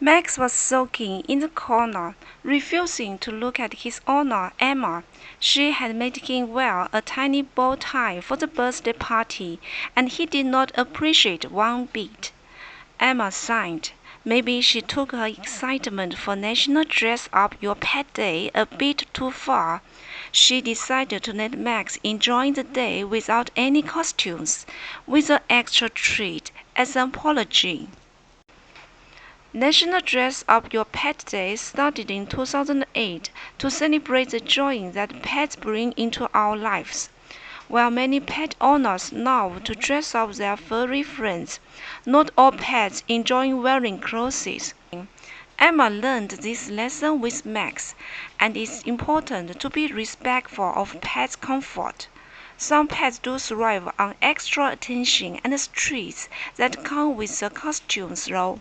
Max was sulking in the corner, refusing to look at his owner, Emma. She had made him wear a tiny bow tie for the birthday party, and he did not appreciate one bit. Emma sighed. Maybe she took her excitement for National Dress Up Your Pet Day a bit too far. She decided to let Max enjoy the day without any costumes, with an extra treat as an apology. National Dress Up Your Pet Day started in 2008 to celebrate the joy that pets bring into our lives. While many pet owners love to dress up their furry friends, not all pets enjoy wearing clothes. Emma learned this lesson with Max, and it's important to be respectful of pets' comfort. Some pets do thrive on extra attention and treats that come with the costumes, though.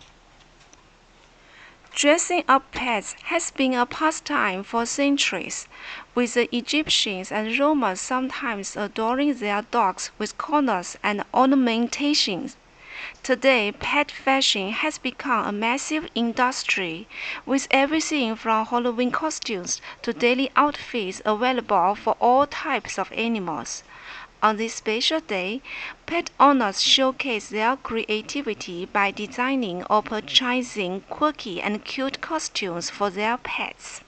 Dressing up pets has been a pastime for centuries, with the Egyptians and Romans sometimes adoring their dogs with collars and ornamentations. Today, pet fashion has become a massive industry, with everything from Halloween costumes to daily outfits available for all types of animals. On this special day, pet owners showcase their creativity by designing or purchasing quirky and cute costumes for their pets.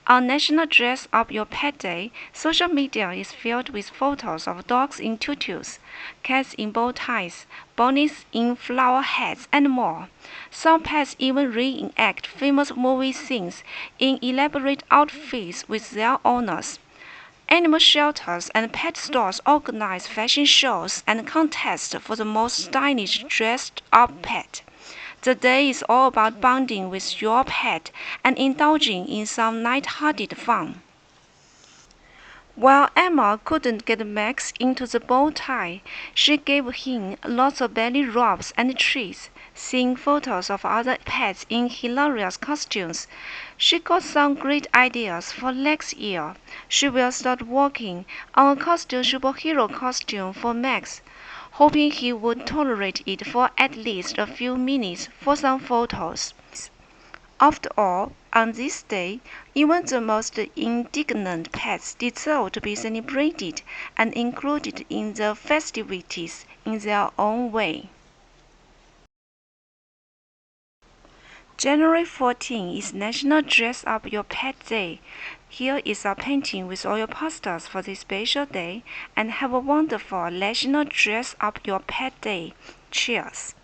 On National Dress Up Your Pet Day, social media is filled with photos of dogs in tutus, cats in bow ties, bunnies in flower hats, and more. Some pets even reenact famous movie scenes in elaborate outfits with their owners. Animal shelters and pet stores organize fashion shows and contests for the most stylish dressed-up pet. The day is all about bonding with your pet and indulging in some light-hearted fun. While Emma couldn't get Max into the bow tie, she gave him lots of belly rubs and treats. Seeing photos of other pets in hilarious costumes, she got some great ideas for next year. She will start working on a costume superhero costume for Max, hoping he would tolerate it for at least a few minutes for some photos. After all, on this day, even the most indignant pets deserve to be celebrated and included in the festivities in their own way. January 14 is National Dress Up Your Pet Day. Here is a painting with all your posters for this special day, and have a wonderful National Dress Up Your Pet Day. Cheers!